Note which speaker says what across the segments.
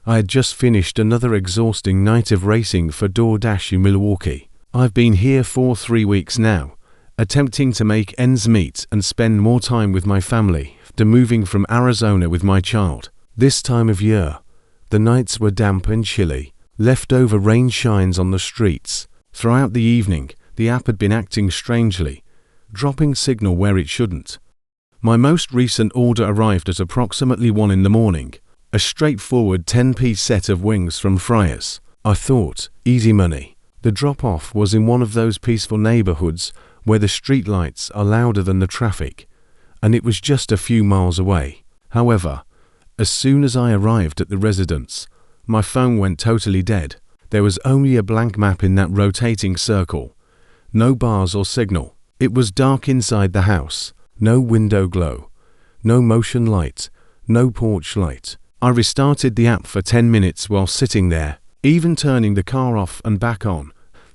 Speaker 1: I had just finished another exhausting night of racing for DoorDash in Milwaukee. I've been here for 3 weeks now, attempting to make ends meet and spend more time with my family after moving from Arizona with my child. This time of year, the nights were damp and chilly. Leftover rain shines on the streets. Throughout the evening, the app had been acting strangely, dropping signal where it shouldn't. My most recent order arrived at approximately 1 in the morning. A straightforward 10-piece set of wings from Friars. I thought, easy money. The drop-off was in one of those peaceful neighborhoods where the streetlights are louder than the traffic, and it was just a few miles away. However, as soon as I arrived at the residence, my phone went totally dead. There was only a blank map in that rotating circle. No bars or signal. It was dark inside the house. No window glow. No motion light. No porch light. I restarted the app for 10 minutes while sitting there, even turning the car off and back on.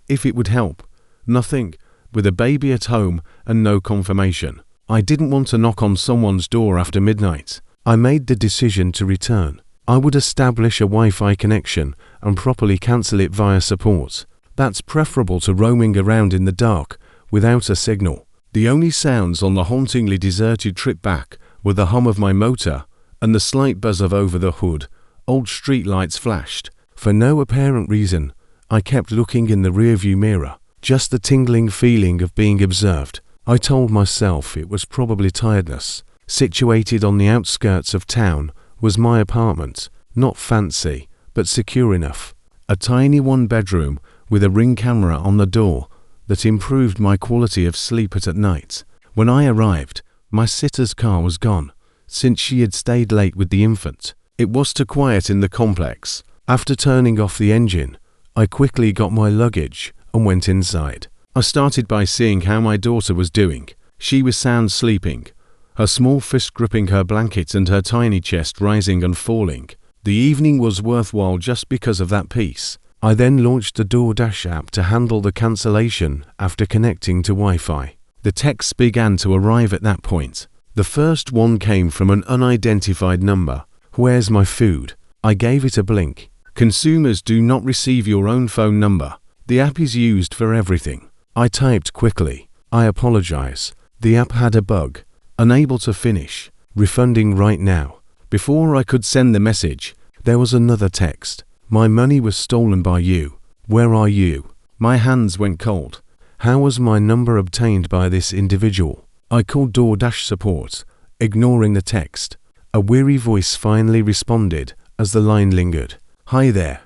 Speaker 1: If it would help. Nothing. With a baby at home and no confirmation. I didn't want to knock on someone's door after midnight. I made the decision to return. I would establish a Wi-Fi connection and properly cancel it via support. That's preferable to roaming around in the dark without a signal. The only sounds on the hauntingly deserted trip back were the hum of my motor and the slight buzz of over the hood. Old streetlights flashed. For no apparent reason, I kept looking in the rearview mirror. Just the tingling feeling of being observed. I told myself it was probably tiredness. Situated on the outskirts of town was my apartment. Not fancy, but secure enough. A tiny one-bedroom with a Ring camera on the door that improved my quality of sleep at night. When I arrived, my sitter's car was gone, since she had stayed late with the infant. It was too quiet in the complex. After turning off the engine, I quickly got my luggage and went inside. I started by seeing how my daughter was doing. She was sound sleeping, her small fist gripping her blanket and her tiny chest rising and falling. The evening was worthwhile just because of that piece. I then launched the DoorDash app to handle the cancellation after connecting to Wi-Fi. The texts began to arrive at that point. The first one came from an unidentified number. "Where's my food?" I gave it a blink. "Consumers do not receive your own phone number. The app is used for everything." I typed quickly. "I apologize. The app had a bug. Unable to finish. Refunding right now." Before I could send the message, there was another text. "My money was stolen by you. Where are you?" My hands went cold. How was my number obtained by this individual? I called DoorDash support, ignoring the text. A weary voice finally responded as the line lingered. "Hi there.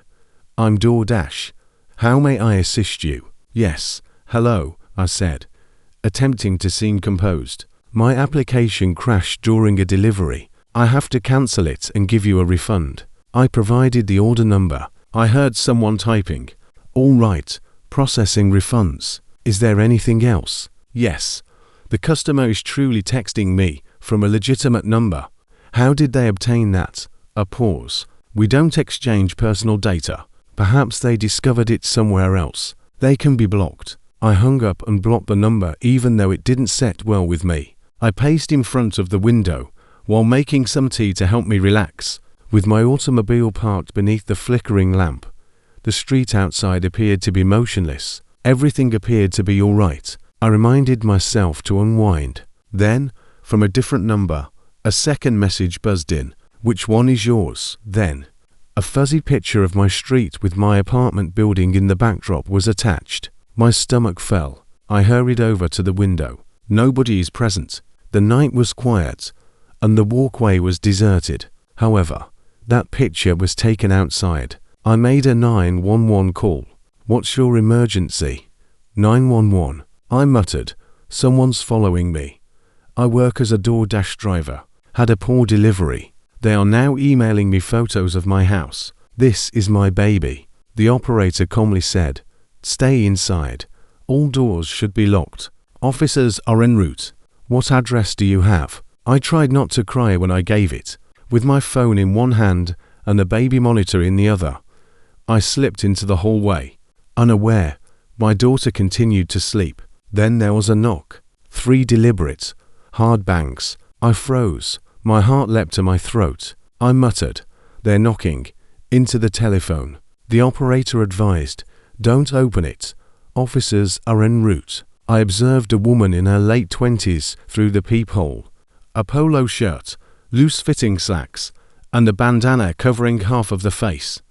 Speaker 1: I'm DoorDash. How may I assist you?" "Yes, hello," I said, attempting to seem composed. "My application crashed during a delivery. I have to cancel it and give you a refund." I provided the order number. I heard someone typing. "All right, processing refunds. Is there anything else?" "Yes. The customer is truly texting me from a legitimate number." "How did they obtain that?" A pause. "We don't exchange personal data. Perhaps they discovered it somewhere else. They can be blocked." I hung up and blocked the number even though it didn't set well with me. I paced in front of the window while making some tea to help me relax. With my automobile parked beneath the flickering lamp, the street outside appeared to be motionless. Everything appeared to be all right. I reminded myself to unwind. Then, from a different number, a second message buzzed in. "Which one is yours?" Then, a fuzzy picture of my street with my apartment building in the backdrop was attached. My stomach fell. I hurried over to the window. Nobody is present. The night was quiet, and the walkway was deserted. However, that picture was taken outside. I made a 911 call. "What's your emergency?" 911. I muttered. "Someone's following me. I work as a DoorDash driver. Had a poor delivery. They are now emailing me photos of my house. This is my baby." The operator calmly said, "Stay inside. All doors should be locked. Officers are en route. What address do you have?" I tried not to cry when I gave it. With my phone in one hand and a baby monitor in the other, I slipped into the hallway. Unaware, my daughter continued to sleep. Then there was a knock. 3 deliberate, hard bangs. I froze. My heart leapt to my throat. I muttered, "They're knocking. into the telephone. The operator advised, "Don't open it. Officers are en route." I observed a woman in her late 20s through the peephole. A polo shirt, loose-fitting slacks, and a bandana covering half of the face.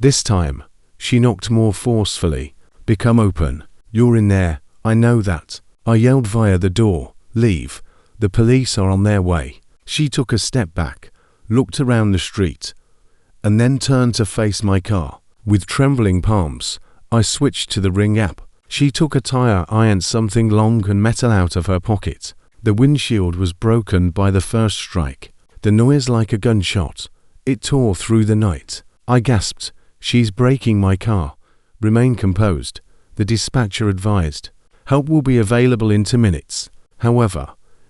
Speaker 1: This time, she knocked more forcefully. "Become open. You're in there, I know that." I yelled via the door, "Leave. The police are on their way." She took a step back, looked around the street, and then turned to face my car. With trembling palms, I switched to the Ring app. She took a tire iron, something long and metal, out of her pocket. The windshield was broken by the first strike. The noise like a gunshot. It tore through the night. I gasped, "She's braking my car. Remain composed," the dispatcher advised. "Help will be available in 2 minutes." However,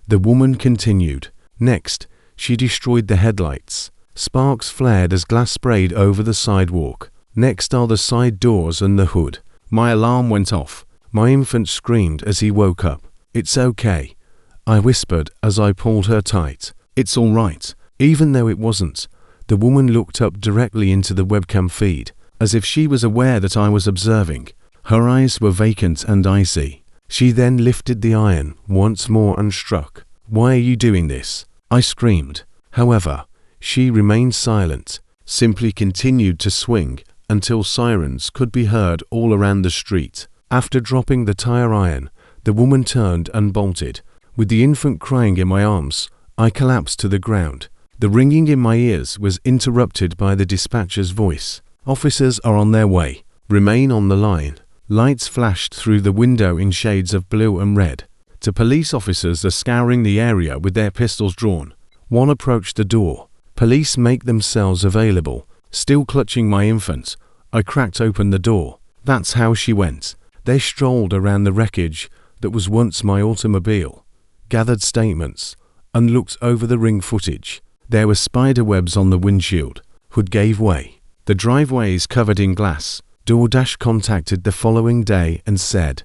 Speaker 1: the woman continued. Next, she destroyed the headlights. Sparks flared as glass sprayed over the sidewalk. Next are the side doors and the hood. My alarm went off. My infant screamed as he woke up. "It's okay," I whispered as I pulled her tight. "It's all right." Even though it wasn't, the woman looked up directly into the webcam feed, as if she was aware that I was observing. Her eyes were vacant and icy. She then lifted the iron once more and struck. "Why are you doing this?" I screamed. However, she remained silent, simply continued to swing until sirens could be heard all around the street. After dropping the tire iron, the woman turned and bolted. With the infant crying in my arms, I collapsed to the ground. The ringing in my ears was interrupted by the dispatcher's voice. "Officers are on their way. Remain on the line." Lights flashed through the window in shades of blue and red. Two police officers are scouring the area with their pistols drawn. One approached the door. "Police make themselves available." Still clutching my infant, I cracked open the door. That's how she went. They strolled around the wreckage that was once my automobile, gathered statements, and looked over the Ring footage. There were spider webs on the windshield. Hood gave way. The driveway is covered in glass. DoorDash contacted the following day and said,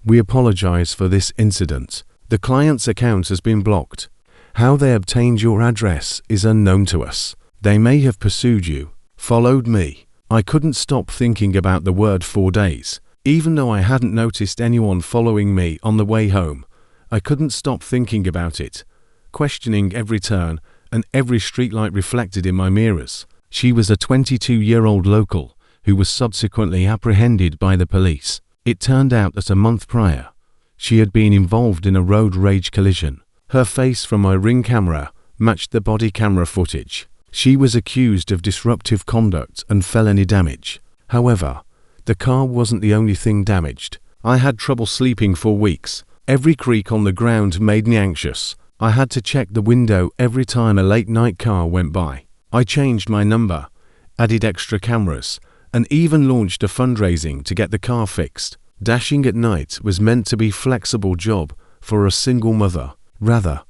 Speaker 1: "We apologize for this incident. The client's account has been blocked. How they obtained your address is unknown to us. They may have pursued you, followed me." I couldn't stop thinking about the word 4 days. Even though I hadn't noticed anyone following me on the way home, I couldn't stop thinking about it, questioning every turn and every streetlight reflected in my mirrors. She was a 22-year-old local who was subsequently apprehended by the police. It turned out that a month prior, she had been involved in a road rage collision. Her face from my Ring camera matched the body camera footage. She was accused of disruptive conduct and felony damage. However, the car wasn't the only thing damaged. I had trouble sleeping for weeks. Every creak on the ground made me anxious. I had to check the window every time a late-night car went by. I changed my number, added extra cameras, and even launched a fundraising to get the car fixed. Dashing at night was meant to be a flexible job for a single mother. Rather,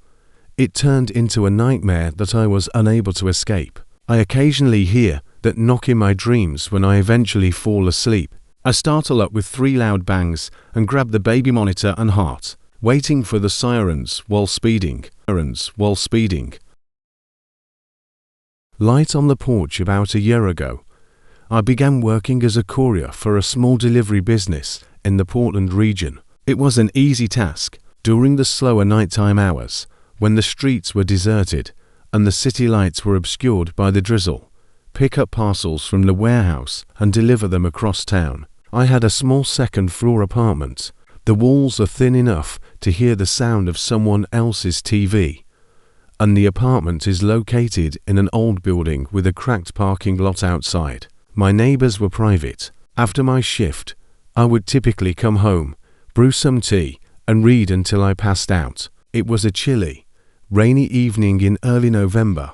Speaker 1: it turned into a nightmare that I was unable to escape. I occasionally hear that knock in my dreams when I eventually fall asleep. I startle up with 3 loud bangs and grab the baby monitor and heart, waiting for the sirens while speeding. Light on the porch. About a year ago, I began working as a courier for a small delivery business in the Portland region. It was an easy task. During the slower nighttime hours, when the streets were deserted and the city lights were obscured by the drizzle, pick up parcels from the warehouse and deliver them across town. I had a small second-floor apartment. The walls are thin enough to hear the sound of someone else's TV, and the apartment is located in an old building with a cracked parking lot outside. My neighbors were private. After my shift, I would typically come home, brew some tea, and read until I passed out. It was a chilly, rainy evening in early November,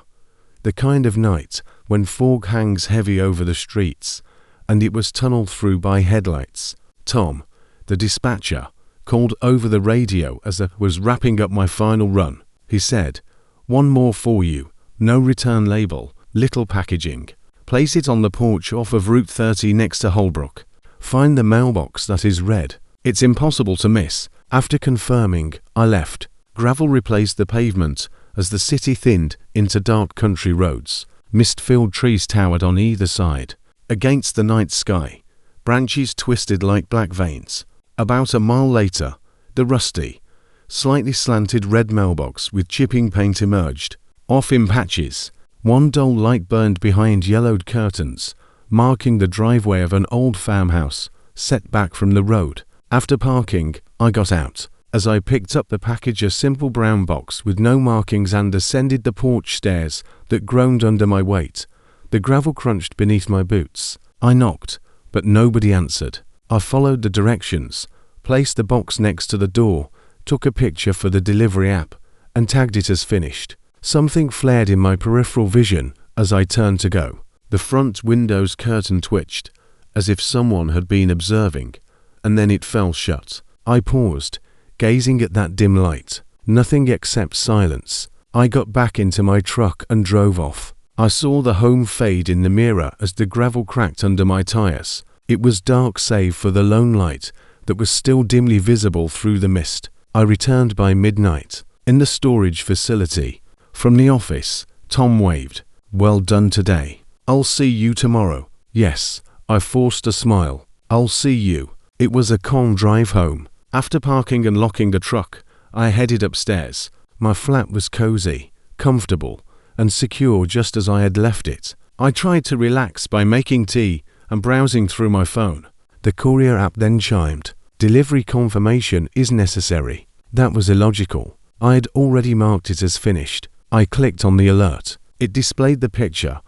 Speaker 1: the kind of night when fog hangs heavy over the streets, and it was tunneled through by headlights. Tom, the dispatcher, called over the radio as I was wrapping up my final run. He said, "One more for you. No return label, little packaging. Place it on the porch off of Route 30 next to Holbrook. Find the mailbox that is red. It's impossible to miss." After confirming, I left. Gravel replaced the pavement as the city thinned into dark country roads. Mist-filled trees towered on either side. Against the night sky, branches twisted like black veins. About a mile later, the rusty, slightly slanted red mailbox with chipping paint emerged, off in patches. One dull light burned behind yellowed curtains, marking the driveway of an old farmhouse, set back from the road. After parking, I got out. As I picked up the package, a simple brown box with no markings, and ascended the porch stairs that groaned under my weight. The gravel crunched beneath my boots. I knocked, but nobody answered. I followed the directions, placed the box next to the door, took a picture for the delivery app, and tagged it as finished. Something flared in my peripheral vision as I turned to go. The front window's curtain twitched, as if someone had been observing, and then it fell shut. I paused, gazing at that dim light. Nothing except silence. I got back into my truck and drove off. I saw the home fade in the mirror as the gravel cracked under my tires. It was dark save for the lone light that was still dimly visible through the mist. I returned by midnight. In the storage facility, from the office, Tom waved. "Well done today. I'll see you tomorrow." Yes, I forced a smile. "I'll see you." It was a calm drive home. After parking and locking the truck, I headed upstairs. My flat was cozy, comfortable, and secure just as I had left it. I tried to relax by making tea and browsing through my phone. The courier app then chimed. "Delivery confirmation is necessary." That was illogical. I had already marked it as finished. I clicked on the alert. It displayed the picture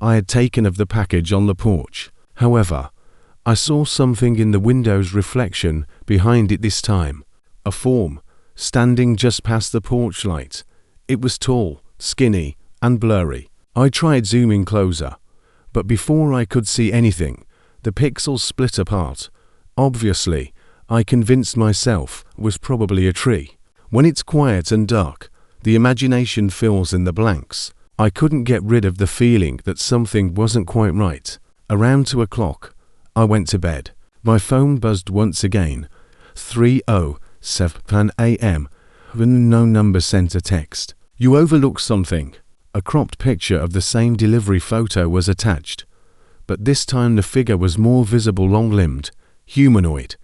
Speaker 1: I had taken of the package on the porch. However, I saw something in the window's reflection behind it this time. A form, standing just past the porch light. It was tall, skinny, and blurry. I tried zooming closer, but before I could see anything, the pixels split apart. Obviously, I convinced myself it was probably a tree. When it's quiet and dark, the imagination fills in the blanks. I couldn't get rid of the feeling that something wasn't quite right. Around 2 o'clock, I went to bed. My phone buzzed once again. 3:07 a.m. No number sent a text. "You overlooked something." A cropped picture of the same delivery photo was attached, but this time the figure was more visible, long-limbed, humanoid,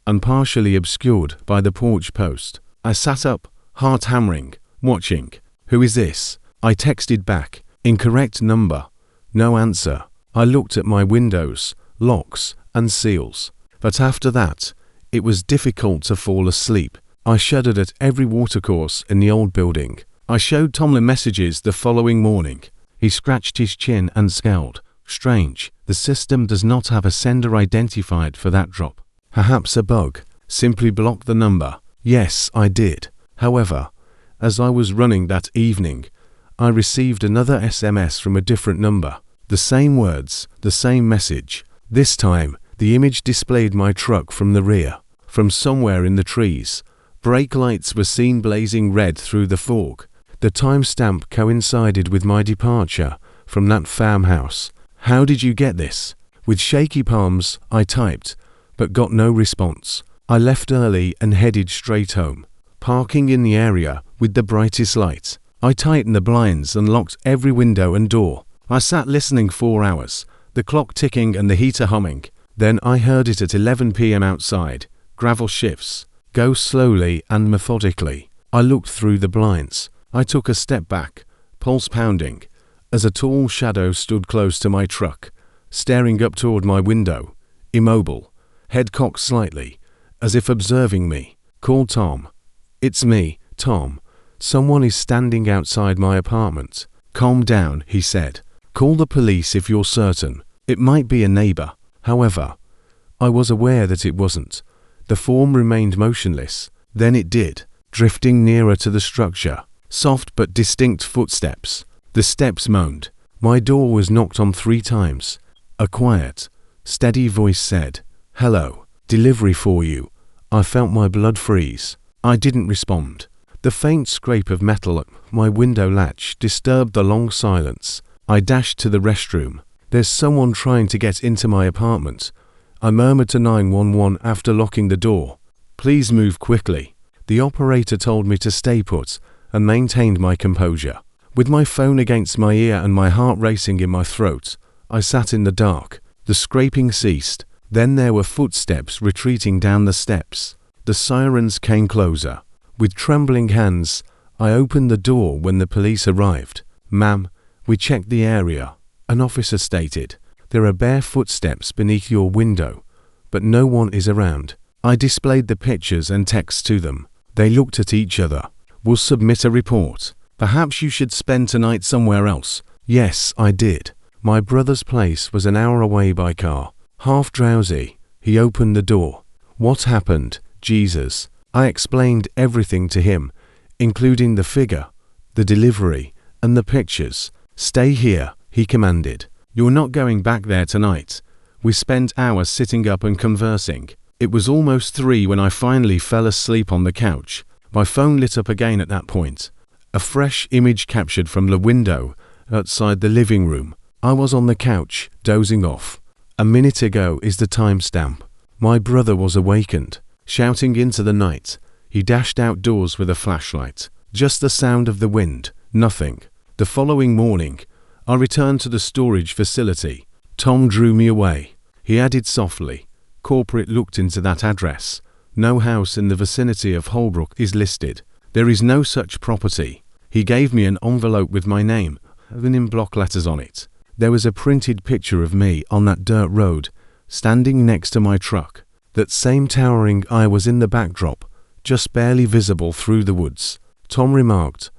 Speaker 1: and partially obscured by the porch post. I sat up, heart hammering, watching. "Who is this?" I texted back. "Incorrect number." No answer. I looked at my windows, locks, and seals. But after that, it was difficult to fall asleep. I shuddered at every watercourse in the old building. I showed Tom the messages the following morning. He scratched his chin and scowled. "Strange, the system does not have a sender identified for that drop. Perhaps a bug. Simply block the number." Yes, I did. However, as I was running that evening, I received another SMS from a different number. The same words, the same message. This time, the image displayed my truck from the rear. From somewhere in the trees, brake lights were seen blazing red through the fog. The timestamp coincided with my departure from that farmhouse. "How did you get this?" With shaky palms, I typed, but got no response. I left early and headed straight home, parking in the area with the brightest light. I tightened the blinds and locked every window and door. I sat listening 4 hours, the clock ticking and the heater humming. Then I heard it at 11 p.m. outside. Gravel shifts. Go slowly and methodically. I looked through the blinds. I took a step back, pulse pounding, as a tall shadow stood close to my truck, staring up toward my window, immobile, head cocked slightly, as if observing me. "Call Tom." "It's me, Tom. Someone is standing outside my apartment." "Calm down," he said. "Call the police if you're certain. It might be a neighbor." However, I was aware that it wasn't. The form remained motionless. Then it did, drifting nearer to the structure. Soft but distinct footsteps. The steps moaned. My door was knocked on 3 times. A quiet, steady voice said, "Hello, delivery for you." I felt my blood freeze. I didn't respond. The faint scrape of metal at my window latch disturbed the long silence. I dashed to the restroom. "There's someone trying to get into my apartment." I murmured to 911 after locking the door. "Please move quickly." The operator told me to stay put and maintained my composure. With my phone against my ear and my heart racing in my throat, I sat in the dark. The scraping ceased. Then there were footsteps retreating down the steps. The sirens came closer. With trembling hands, I opened the door when the police arrived. "Ma'am, we checked the area," an officer stated. "There are bare footsteps beneath your window, but no one is around." I displayed the pictures and text to them. They looked at each other. "We'll submit a report. Perhaps you should spend tonight somewhere else." Yes, I did. My brother's place was an hour away by car. Half drowsy, he opened the door. "What happened, Jesus?" I explained everything to him, including the figure, the delivery, and the pictures. "Stay here," he commanded. "You're not going back there tonight." We spent hours sitting up and conversing. It was almost 3 when I finally fell asleep on the couch. My phone lit up again at that point. A fresh image captured from the window outside the living room. I was on the couch, dozing off. A minute ago is the timestamp. My brother was awakened, shouting into the night. He dashed outdoors with a flashlight. Just the sound of the wind, nothing. The following morning, I returned to the storage facility. Tom drew me away. He added softly, "Corporate looked into that address. No house in the vicinity of Holbrook is listed. There is no such property." He gave me an envelope with my name, and in block letters on it. There was a printed picture of me on that dirt road, standing next to my truck. That same towering eye was in the backdrop, just barely visible through the woods. Tom remarked,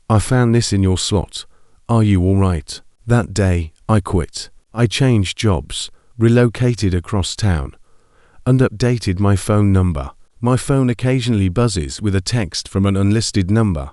Speaker 1: "I found this in your slot. Are you all right?" That day, I quit. I changed jobs, relocated across town, and updated my phone number. My phone occasionally buzzes with a text from an unlisted number,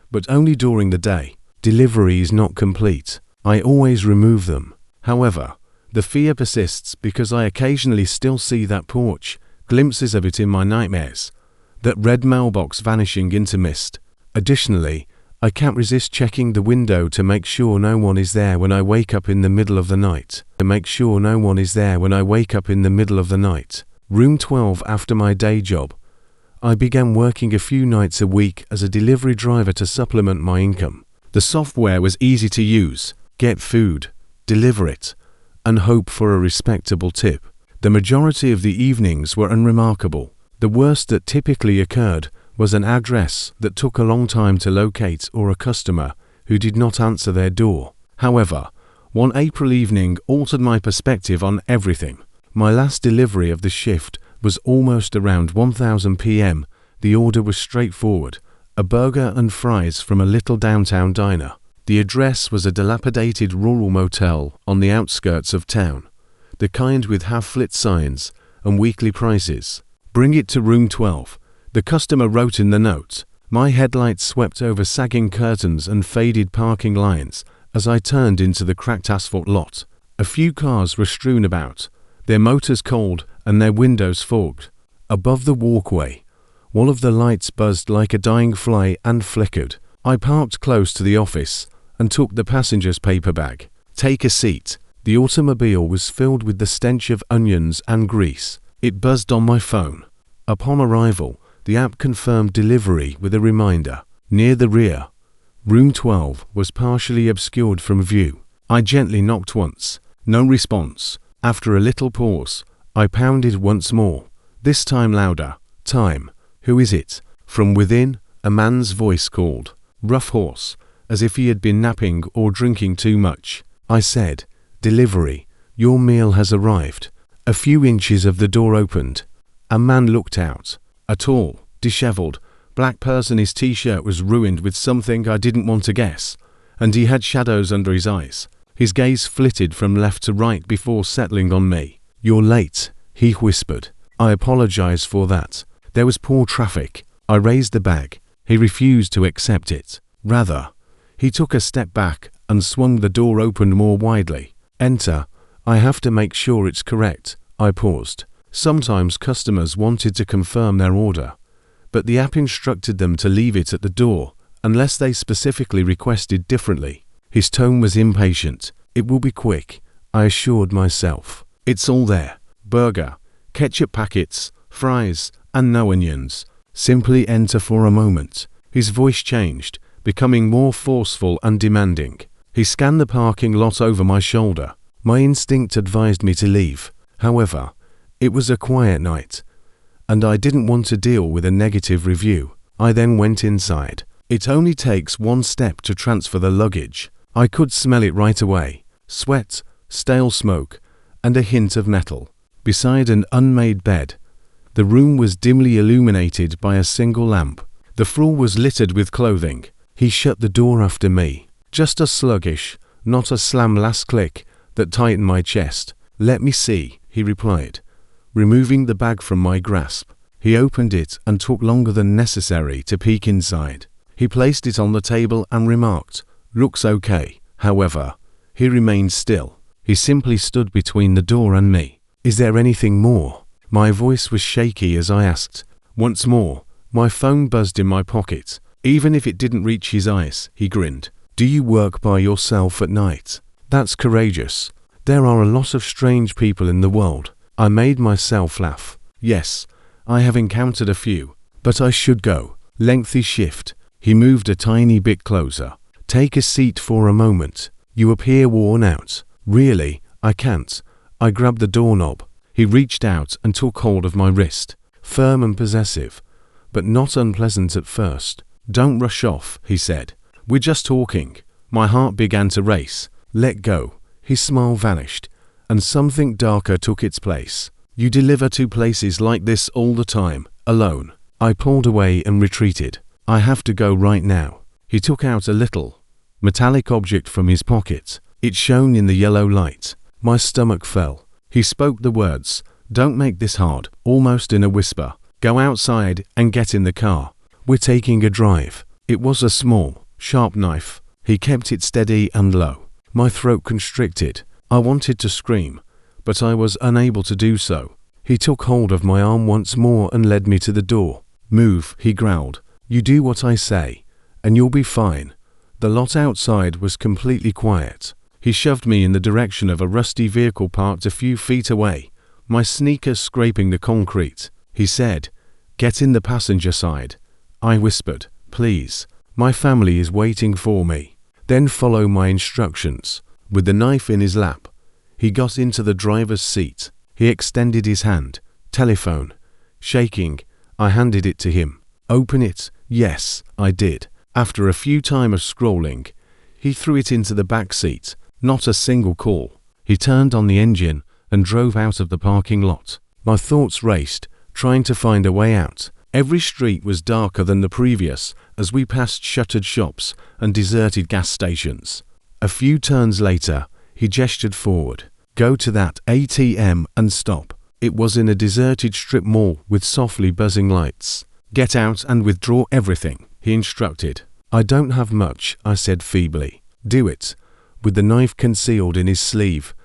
Speaker 1: but only during the day. Delivery is not complete. I always remove them. However, the fear persists because I occasionally still see that porch, glimpses of it in my nightmares, that red mailbox vanishing into mist. Additionally, I can't resist checking the window to make sure no one is there when I wake up in the middle of the night. Room 12. After my day job, I began working a few nights a week as a delivery driver to supplement my income. The software was easy to use. Get food, deliver it, and hope for a respectable tip. The majority of the evenings were unremarkable. The worst that typically occurred was an address that took a long time to locate or a customer who did not answer their door. However, one April evening altered my perspective on everything. My last delivery of the shift was almost around 1000 p.m. The order was straightforward, a burger and fries from a little downtown diner. The address was a dilapidated rural motel on the outskirts of town, the kind with half-lit signs and weekly prices. "Bring it to room 12. The customer wrote in the note. My headlights swept over sagging curtains and faded parking lines as I turned into the cracked asphalt lot. A few cars were strewn about, their motors cold and their windows fogged. Above the walkway, one of the lights buzzed like a dying fly and flickered. I parked close to the office and took the passenger's paper bag. "Take a seat." The automobile was filled with the stench of onions and grease. It buzzed on my phone. Upon arrival, the app confirmed delivery with a reminder. Near the rear, room 12 was partially obscured from view. I gently knocked once. No response. After a little pause, I pounded once more, this time louder. "Time. Who is it?" From within, a man's voice called, rough hoarse, as if he had been napping or drinking too much. I said, "Delivery. Your meal has arrived." A few inches of the door opened. A man looked out. A tall, disheveled, black person. His t-shirt was ruined with something I didn't want to guess, and he had shadows under his eyes. His gaze flitted from left to right before settling on me. "You're late," he whispered. I apologized for that. There was poor traffic. I raised the bag. He refused to accept it. Rather, he took a step back and swung the door open more widely. "Enter. I have to make sure it's correct." I paused. Sometimes customers wanted to confirm their order, but the app instructed them to leave it at the door unless they specifically requested differently. His tone was impatient. "It will be quick," I assured myself. "It's all there. Burger, ketchup packets, fries, and no onions. Simply enter for a moment." His voice changed, becoming more forceful and demanding. He scanned the parking lot over my shoulder. My instinct advised me to leave. However, it was a quiet night, and I didn't want to deal with a negative review. I then went inside. It only takes one step to transfer the luggage. I could smell it right away. Sweat, stale smoke, and a hint of metal. Beside an unmade bed, the room was dimly illuminated by a single lamp. The floor was littered with clothing. He shut the door after me. Just a sluggish, not a slam last click that tightened my chest. "Let me see," he replied, removing the bag from my grasp. He opened it and took longer than necessary to peek inside. He placed it on the table and remarked, "Looks okay." However, he remained still. He simply stood between the door and me. "Is there anything more?" My voice was shaky as I asked. Once more, my phone buzzed in my pocket. Even if it didn't reach his eyes, he grinned. "Do you work by yourself at night?" "That's courageous. There are a lot of strange people in the world." I made myself laugh. "Yes, I have encountered a few, but I should go." Lengthy shift. He moved a tiny bit closer. "Take a seat for a moment. You appear worn out." "Really, I can't." I grabbed the doorknob. He reached out and took hold of my wrist. Firm and possessive, but not unpleasant at first. "Don't rush off," he said. "We're just talking." My heart began to race. "Let go." His smile vanished, and something darker took its place. "You deliver to places like this all the time, alone." I pulled away and retreated. "I have to go right now." He took out a little, metallic object from his pocket. It shone in the yellow light. My stomach fell. He spoke the words, "Don't make this hard," almost in a whisper. "Go outside and get in the car. We're taking a drive." It was a small, sharp knife. He kept it steady and low. My throat constricted. I wanted to scream, but I was unable to do so. He took hold of my arm once more and led me to the door. "Move," he growled. "You do what I say, and you'll be fine." The lot outside was completely quiet. He shoved me in the direction of a rusty vehicle parked a few feet away, my sneakers scraping the concrete. He said, "Get in the passenger side." I whispered, "Please, my family is waiting for me." "Then follow my instructions." With the knife in his lap, he got into the driver's seat. He extended his hand. "Telephone." Shaking, I handed it to him. "Open it." "Yes, I did." After a few time of scrolling, he threw it into the back seat. Not a single call. He turned on the engine and drove out of the parking lot. My thoughts raced, trying to find a way out. Every street was darker than the previous as we passed shuttered shops and deserted gas stations. A few turns later, he gestured forward. "Go to that ATM and stop." It was in a deserted strip mall with softly buzzing lights. "Get out and withdraw everything," he instructed. "I don't have much," I said feebly. "Do it." With the knife concealed in his sleeve,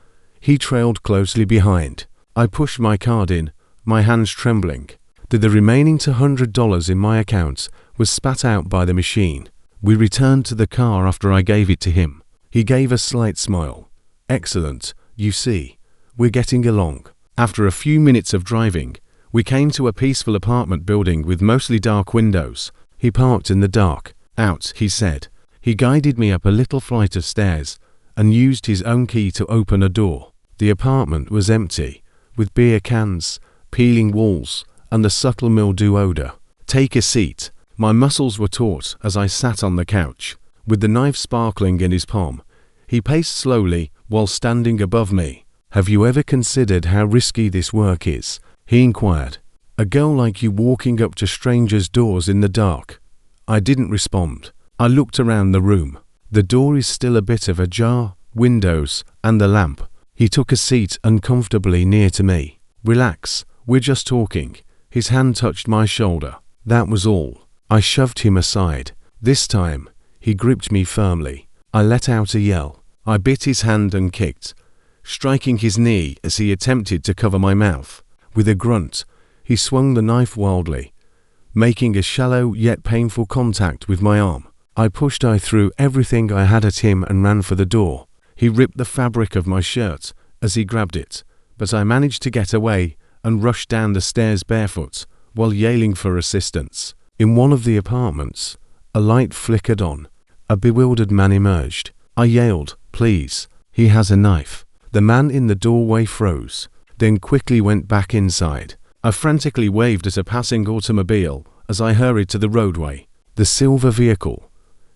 Speaker 1: he trailed closely behind. I pushed my card in, my hands trembling. The remaining $200 in my account was spat out by the machine. We returned to the car after I gave it to him. He gave a slight smile. "Excellent, you see. We're getting along." After a few minutes of driving, we came to a peaceful apartment building with mostly dark windows. He parked in the dark. "Out," he said. He guided me up a little flight of stairs and used his own key to open a door. The apartment was empty, with beer cans, peeling walls, and the subtle mildew odor. "Take a seat." My muscles were taut as I sat on the couch. With the knife sparkling in his palm, he paced slowly while standing above me. "Have you ever considered how risky this work is?" he inquired. "A girl like you walking up to strangers' doors in the dark." I didn't respond. I looked around the room. The door is still a bit of ajar, windows, and the lamp. He took a seat uncomfortably near to me. "Relax, we're just talking." His hand touched my shoulder. That was all. I shoved him aside. This time, he gripped me firmly. I let out a yell. I bit his hand and kicked, striking his knee as he attempted to cover my mouth. With a grunt, he swung the knife wildly, making a shallow yet painful contact with my arm. I threw everything I had at him and ran for the door. He ripped the fabric of my shirt as he grabbed it, but I managed to get away and rushed down the stairs barefoot while yelling for assistance. In one of the apartments, a light flickered on. A bewildered man emerged. I yelled, "Please, he has a knife." The man in the doorway froze, then quickly went back inside. I frantically waved at a passing automobile as I hurried to the roadway. The silver vehicle,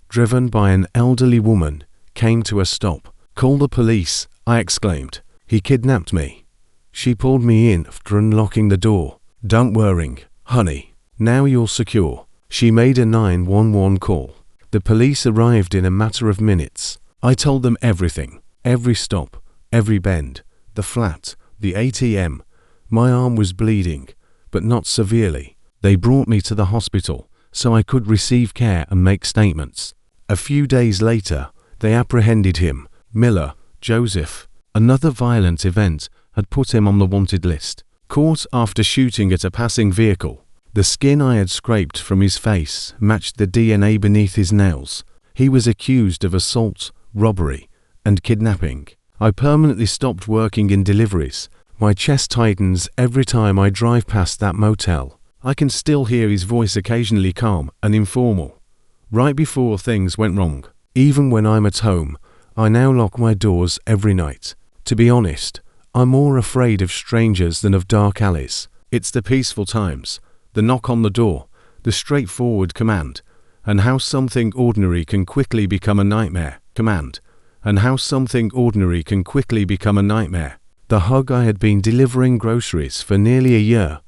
Speaker 1: driven by an elderly woman, came to a stop. "Call the police," I exclaimed. "He kidnapped me." She pulled me in after unlocking the door. "Don't worry, honey. Now you're secure." She made a 911 call. The police arrived in a matter of minutes. I told them everything. Every stop, every bend, the flat, the ATM. My arm was bleeding, but not severely. They brought me to the hospital so I could receive care and make statements. A few days later, they apprehended him. Miller, Joseph. Another violent event had put him on the wanted list. Caught after shooting at a passing vehicle. The skin I had scraped from his face matched the DNA beneath his nails. He was accused of assault, robbery, and kidnapping. I permanently stopped working in deliveries. My chest tightens every time I drive past that motel. I can still hear his voice, occasionally calm and informal. Right before things went wrong. Even when I'm at home, I now lock my doors every night. To be honest, I'm more afraid of strangers than of dark alleys. It's the peaceful times, the knock on the door, the straightforward command, and how something ordinary can quickly become a nightmare. And how something ordinary can quickly become a nightmare. The hug. I had been delivering groceries for nearly a year,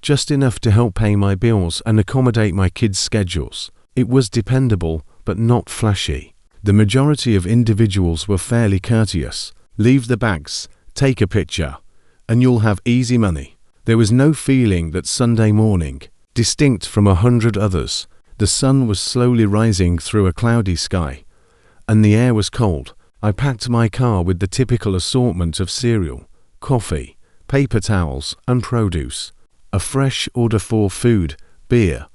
Speaker 1: just enough to help pay my bills and accommodate my kids' schedules. It was dependable, but not flashy. The majority of individuals were fairly courteous. "Leave the bags, take a picture, and you'll have easy money." There was no feeling that Sunday morning, distinct from 100 others. The sun was slowly rising through a cloudy sky, and the air was cold. I packed my car with the typical assortment of cereal, coffee, paper towels, and produce. A fresh order for food, beer,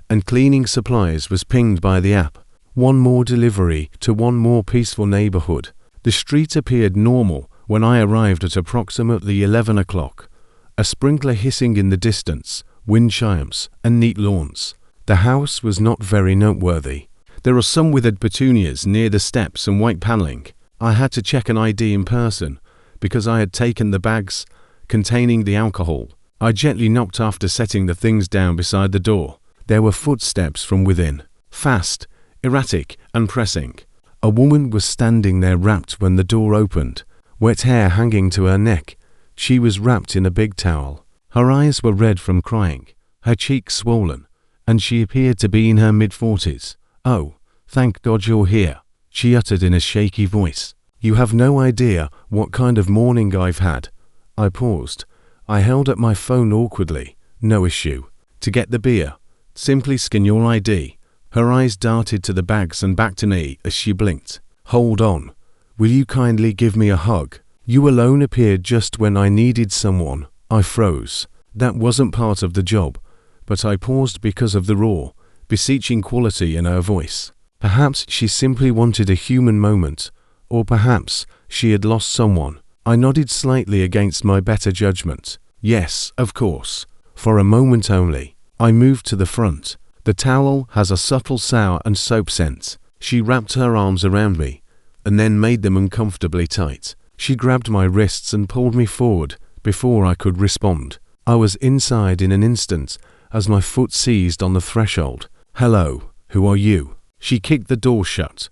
Speaker 1: and cleaning supplies was pinged by the app. One more delivery to one more peaceful neighborhood. The street appeared normal when I arrived at approximately 11 o'clock. A sprinkler hissing in the distance, wind chimes, and neat lawns. The house was not very noteworthy. There are some withered petunias near the steps and white paneling. I had to check an ID in person because I had taken the bags containing the alcohol. I gently knocked after setting the things down beside the door. There were footsteps from within, fast, erratic, and pressing. A woman was standing there wrapped when the door opened, wet hair hanging to her neck. She was wrapped in a big towel. Her eyes were red from crying, her cheeks swollen, and she appeared to be in her mid-40s. "Oh, thank God you're here," she uttered in a shaky voice. "You have no idea what kind of morning I've had." I paused. I held up my phone awkwardly. "No issue. To get the beer, simply scan your ID." Her eyes darted to the bags and back to me as she blinked. "Hold on. Will you kindly give me a hug? You alone appeared just when I needed someone." I froze. That wasn't part of the job, but I paused because of the raw, beseeching quality in her voice. Perhaps she simply wanted a human moment, or perhaps she had lost someone. I nodded slightly against my better judgment. "Yes, of course. For a moment only." I moved to the front. The towel has a subtle sour and soap scent. She wrapped her arms around me, and then made them uncomfortably tight. She grabbed my wrists and pulled me forward before I could respond. I was inside in an instant as my foot seized on the threshold. "Hello, who are you?" She kicked the door shut,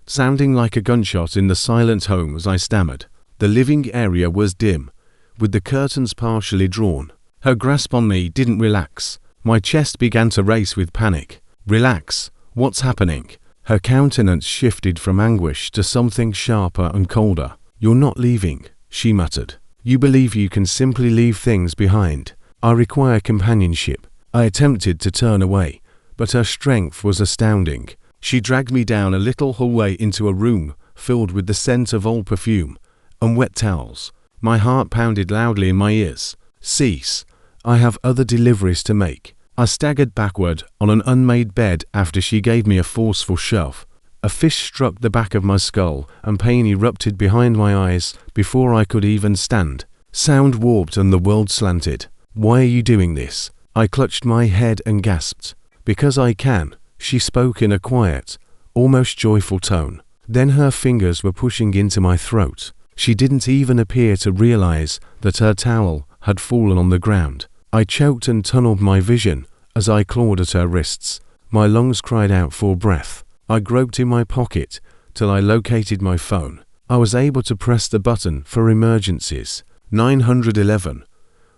Speaker 1: sounding like a gunshot in the silent home as I stammered. The living area was dim, with the curtains partially drawn. Her grasp on me didn't relax. My chest began to race with panic. "Relax. What's happening?" Her countenance shifted from anguish to something sharper and colder. "You're not leaving," she muttered. "You believe you can simply leave things behind. I require companionship." I attempted to turn away, but her strength was astounding. She dragged me down a little hallway into a room filled with the scent of old perfume and wet towels. My heart pounded loudly in my ears. "Cease. I have other deliveries to make." I staggered backward on an unmade bed after she gave me a forceful shove. A fist struck the back of my skull and pain erupted behind my eyes before I could even stand. Sound warped and the world slanted. "Why are you doing this?" I clutched my head and gasped. "Because I can," she spoke in a quiet, almost joyful tone. Then her fingers were pushing into my throat. She didn't even appear to realize that her towel had fallen on the ground. I choked and tunneled my vision as I clawed at her wrists. My lungs cried out for breath. I groped in my pocket till I located my phone. I was able to press the button for emergencies. 911.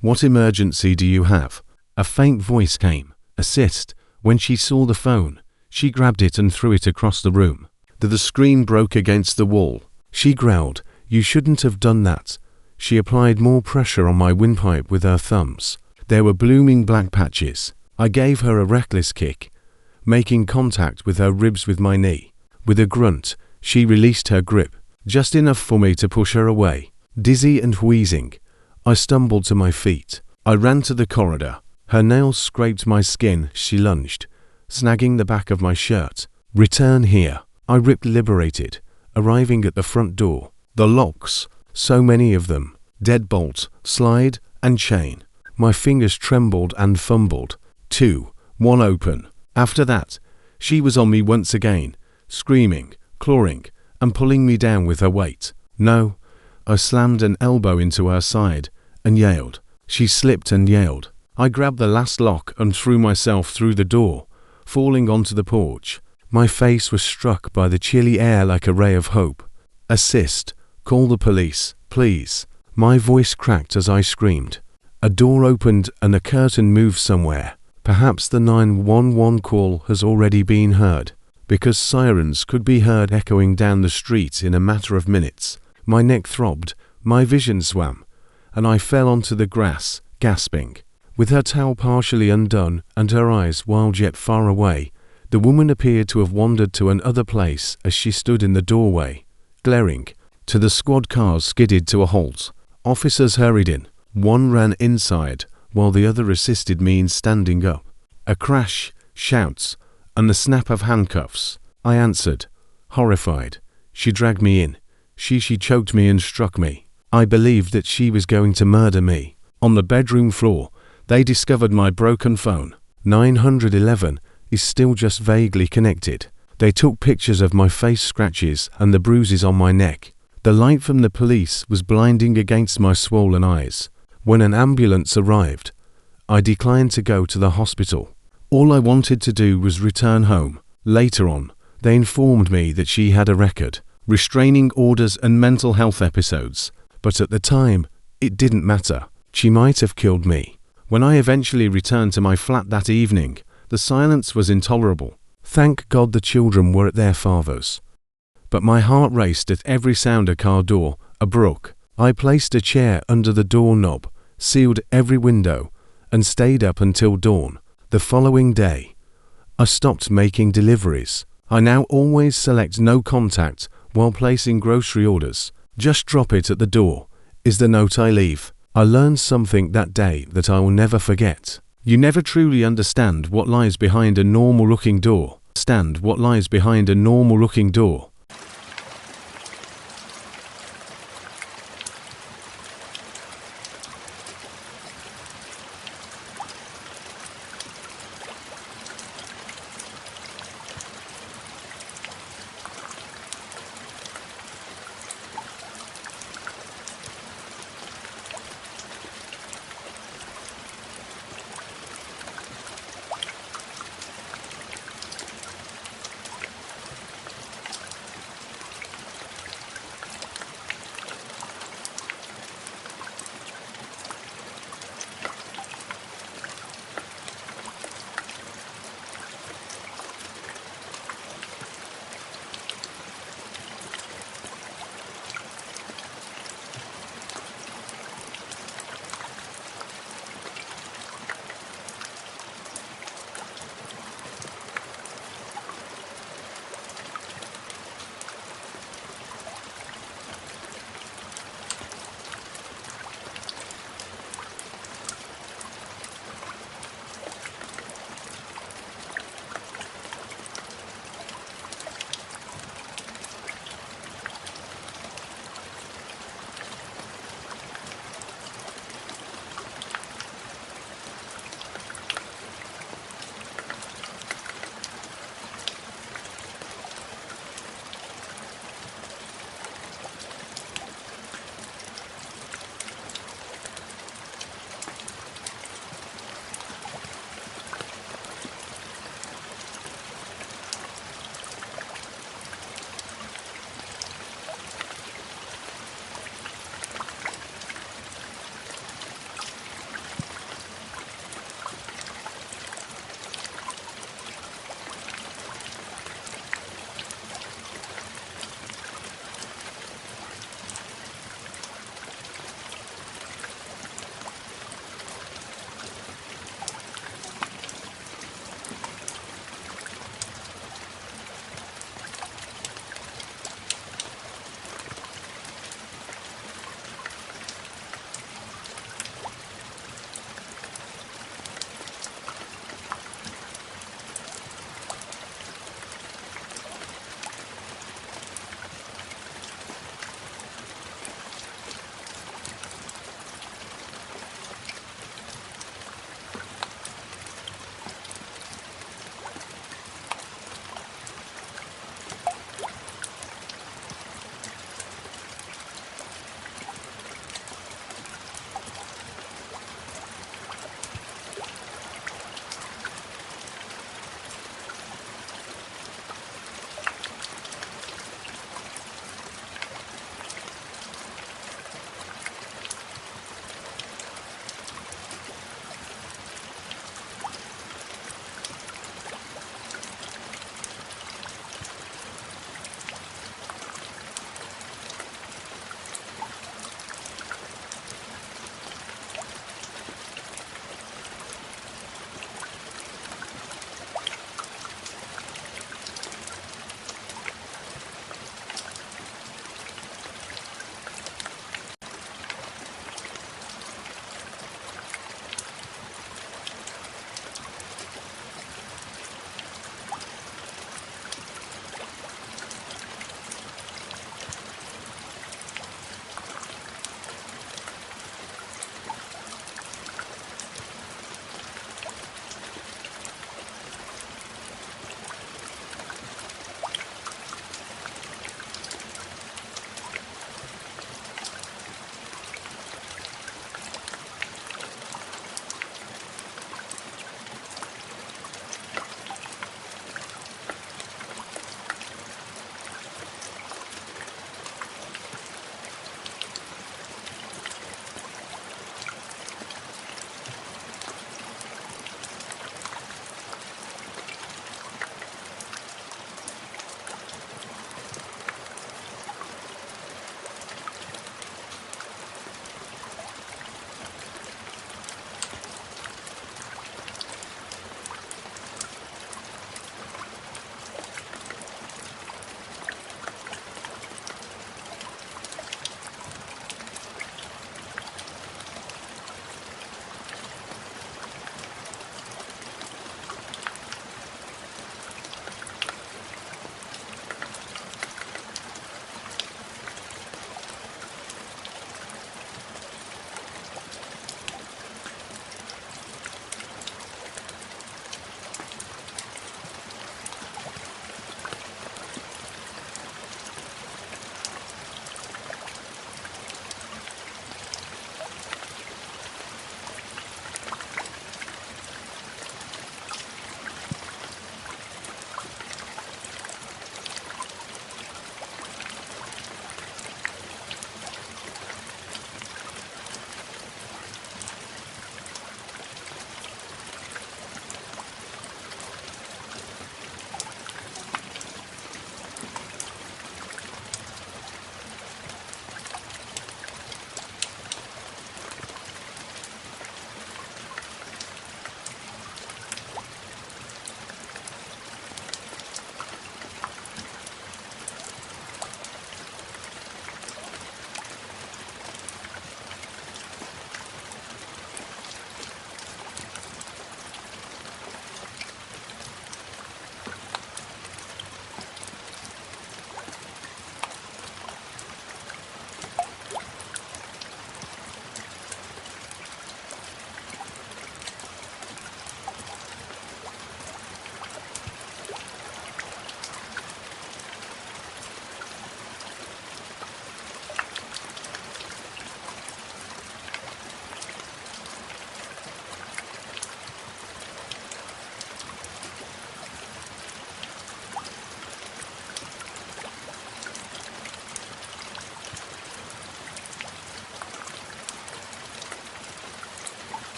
Speaker 1: What emergency do you have? A faint voice came. Assist. When she saw the phone, she grabbed it and threw it across the room. The screen broke against the wall. She growled, "You shouldn't have done that." She applied more pressure on my windpipe with her thumbs. There were blooming black patches. I gave her a reckless kick, making contact with her ribs with my knee. With a grunt, she released her grip, just enough for me to push her away. Dizzy and wheezing, I stumbled to my feet. I ran to the corridor. Her nails scraped my skin. She lunged, snagging the back of my shirt. "Return here." I ripped, liberated, arriving at the front door. The locks, so many of them, deadbolt, slide, and chain. My fingers trembled and fumbled. 2, 1 open. After that, she was on me once again, screaming, clawing, and pulling me down with her weight. No, I slammed an elbow into her side and yelled. She slipped and yelled. I grabbed the last lock and threw myself through the door, falling onto the porch. My face was struck by the chilly air like a ray of hope. "Assist. Call the police, please." My voice cracked as I screamed. A door opened and a curtain moved somewhere. Perhaps the 911 call has already been heard, because sirens could be heard echoing down the street in a matter of minutes. My neck throbbed, my vision swam, and I fell onto the grass, gasping. With her towel partially undone and her eyes wild yet far away, the woman appeared to have wandered to another place as she stood in the doorway, glaring. To the squad cars skidded to a halt. Officers hurried in. One ran inside, while the other assisted me in standing up. A crash, shouts, and the snap of handcuffs. I answered, horrified. She dragged me in. She choked me and struck me. I believed that she was going to murder me. On the bedroom floor, they discovered my broken phone. 911 is still just vaguely connected. They took pictures of my face scratches and the bruises on my neck. The light from the police was blinding against my swollen eyes. When an ambulance arrived, I declined to go to the hospital. All I wanted to do was return home. Later on, they informed me that she had a record, restraining orders and mental health episodes, but at the time, it didn't matter. She might have killed me. When I eventually returned to my flat that evening, the silence was intolerable. Thank God the children were at their father's. But my heart raced at every sound. A car door, a brook. I placed a chair under the doorknob, sealed every window, and stayed up until dawn. The following day, I stopped making deliveries. I now always select no contact while placing grocery orders. Just drop it at the door, is the note I leave. I learned something that day that I will never forget. You never truly understand what lies behind a normal-looking door.